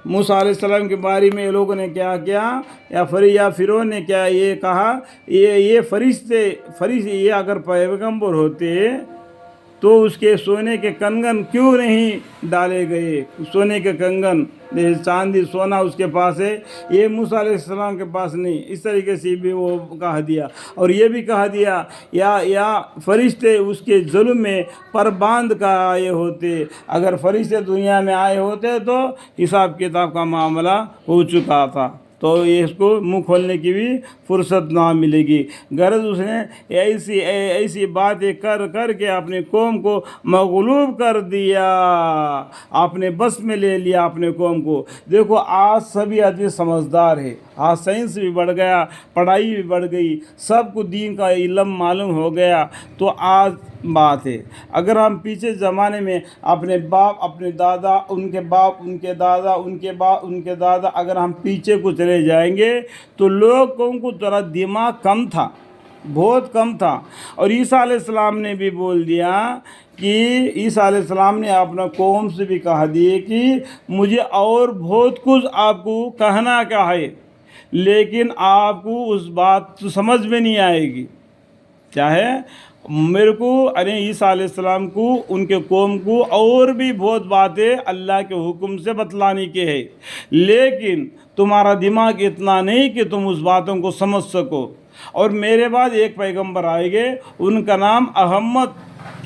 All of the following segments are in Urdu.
موسیٰ علیہ السلام کے بارے میں لوگوں نے کیا کیا، یا فرعون نے کیا یہ کہا، یہ فرشتے یہ اگر پیغمبر ہوتے تو اس کے سونے کے کنگن کیوں نہیں ڈالے گئے؟ سونے کے کنگن، چاندی سونا اس کے پاس ہے، یہ موسیٰ علیہ السلام کے پاس نہیں۔ اس طریقے سے بھی وہ کہہ دیا، اور یہ بھی کہہ دیا یا فرشتے اس کے ظلم میں پر باندھ کر آئے ہوتے، اگر فرشتے دنیا میں آئے ہوتے تو حساب کتاب کا معاملہ ہو چکا تھا، تو یہ اس کو منہ کھولنے کی بھی فرصت نہ ملے گی۔ غرض اس نے ایسی باتیں کر کے اپنی قوم کو مغلوب کر دیا، اپنے بس میں لے لیا اپنے قوم کو۔ دیکھو آج سبھی آدمی سمجھدار ہے، آج سائنس بھی بڑھ گیا، پڑھائی بھی بڑھ گئی، سب کو دین کا علم معلوم ہو گیا، تو آج بات ہے۔ اگر ہم پیچھے زمانے میں اپنے باپ، اپنے دادا، ان کے باپ، ان کے دادا، ان کے باپ، ان کے دادا، اگر ہم پیچھے کو چلے جائیں گے تو لوگوں کو ذرا دماغ کم تھا، بہت کم تھا۔ اور عیسیٰ علیہ السلام نے بھی بول دیا کہ عیسیٰ علیہ السلام نے اپنا قوم سے بھی کہا دیے کہ مجھے اور بہت کچھ آپ کو کہنا کیا ہے، لیکن آپ کو اس بات تو سمجھ میں نہیں آئے گی۔ چاہے میرے کو عیسیٰ علیہ السلام کو، ان کے قوم کو اور بھی بہت باتیں اللہ کے حکم سے بتلانے کے ہے، لیکن تمہارا دماغ اتنا نہیں کہ تم اس باتوں کو سمجھ سکو۔ اور میرے بعد ایک پیغمبر آئے گے، ان کا نام احمد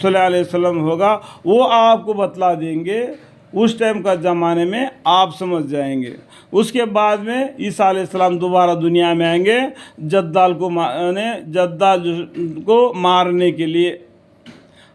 صلی اللہ علیہ وسلم ہوگا، وہ آپ کو بتلا دیں گے، اس ٹائم کا زمانے میں آپ سمجھ جائیں گے۔ اس کے بعد میں عیسیٰ علیہ السلام دوبارہ دنیا میں آئیں گے جدال کو مارنے کے لیے،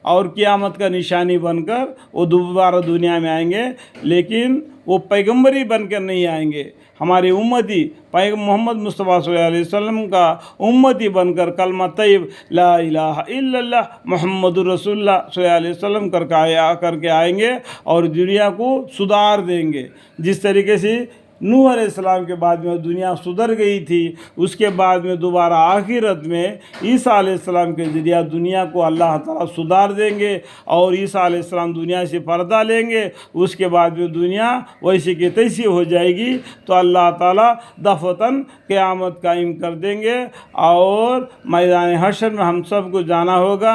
اور قیامت کا نشانی بن کر وہ دوبارہ دنیا میں آئیں گے، لیکن وہ پیغمبر ہی بن کر نہیں آئیں گے، ہماری امتی محمد مصطفیٰ صلی اللہ علیہ وسلم کا امتی بن کر کلمہ طیب لا الہ الا اللہ محمد رسول اللہ صلی اللہ علیہ وسلم کر کے آئیں گے، اور دنیا کو سدھار دیں گے۔ جس طریقے سے نوح علیہ السلام کے بعد میں دنیا سدھر گئی تھی، اس کے بعد میں دوبارہ آخرت میں عیسیٰ علیہ السلام کے ذریعہ دنیا کو اللہ تعالیٰ سدھار دیں گے، اور عیسیٰ علیہ السلام دنیا سے پردہ لیں گے، اس کے بعد میں دنیا ویسے کی تیسی ہو جائے گی، تو اللہ تعالیٰ دفعتاً قیامت قائم کر دیں گے، اور میدان حشر میں ہم سب کو جانا ہوگا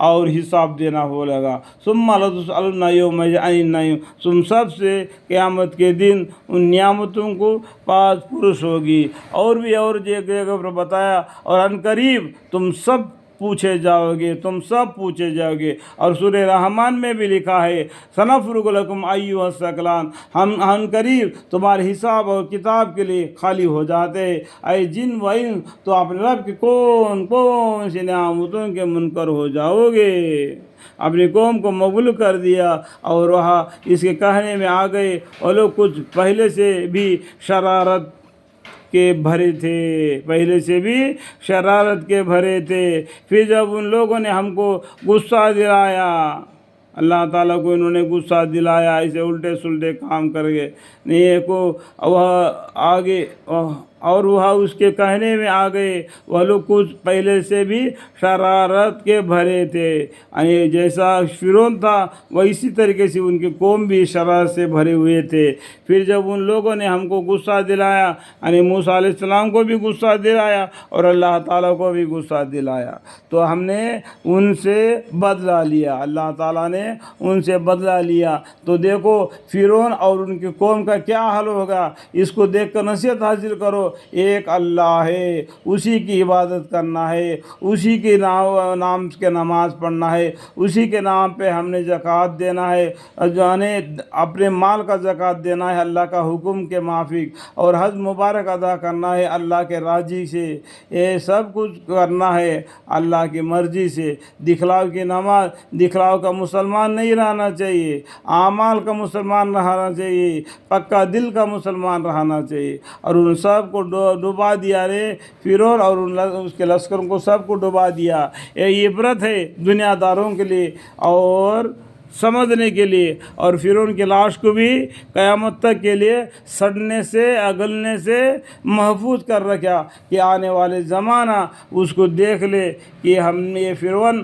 اور حساب دینا ہوگا۔ ثم لتسألن یومئذ عن النعیم، تم سب سے قیامت کے دن ان نعمتوں کو پاس پرس ہوگی۔ اور بھی اور جگہ پر بتایا، اور عنقریب تم سب پوچھے جاؤ گے۔ اور سورہ رحمان میں بھی لکھا ہے سنفرغ لکم ایھا الثقلان، ہم عنقریب تمہارے حساب اور کتاب کے لیے خالی ہو جاتے ہیں۔ اے جن و انس، تو اپنے رب کی کون سی نعمتوں کے منکر ہو جاؤ گے۔ اپنی قوم کو مغلوب کر دیا، اور وہاں اس کے کہنے میں آ گئے، اور لوگ کچھ پہلے سے بھی شرارت کے بھرے تھے، پھر جب ان لوگوں نے ہم کو غصہ دلایا، اللہ تعالیٰ کو انہوں نے غصہ دلایا، ایسے الٹے سلٹے کام کر گئے نہیں کو وہ آگے، اور وہ اس کے کہنے میں آ گئے، وہ لوگ کچھ پہلے سے بھی شرارت کے بھرے تھے، یعنی جیسا فرعون تھا ویسی طریقے سے ان کی قوم بھی شرارت سے بھرے ہوئے تھے۔ پھر جب ان لوگوں نے ہم کو غصہ دلایا، یعنی موسیٰ علیہ السلام کو بھی غصہ دلایا اور اللہ تعالیٰ کو بھی غصہ دلایا، تو ہم نے ان سے بدلہ لیا، اللہ تعالیٰ نے ان سے بدلہ لیا۔ تو دیکھو فرعون اور ان کی قوم کا کیا حل ہوگا، اس کو دیکھ کر نصیحت حاصل کرو۔ ایک اللہ ہے، اسی کی عبادت کرنا ہے، اسی کے نام کے نماز پڑھنا ہے، اسی کے نام پہ ہم نے زکوٰۃ دینا ہے، اپنے مال کا زکوٰۃ دینا ہے اللہ کا حکم کے موافق، اور حج مبارک ادا کرنا ہے اللہ کے راضی سے، یہ سب کچھ کرنا ہے اللہ کی مرضی سے۔ دکھلاؤ کی نماز، دکھلاؤ کا مسلمان نہیں رہنا چاہیے، اعمال کا مسلمان رہنا چاہیے، پکا دل کا مسلمان رہنا چاہیے۔ اور ان سب کو ڈبا دیا رے فرعون، اور اس کے لشکروں کو سب کو ڈبا دیا۔ یہ عبرت ہے دنیا داروں کے لیے اور سمجھنے کے لیے، اور فرعون کی لاش کو بھی قیامت تک کے لیے سڑنے سے اگلنے سے محفوظ کر رکھا، کہ آنے والے زمانہ اس کو دیکھ لے کہ ہم یہ فرعون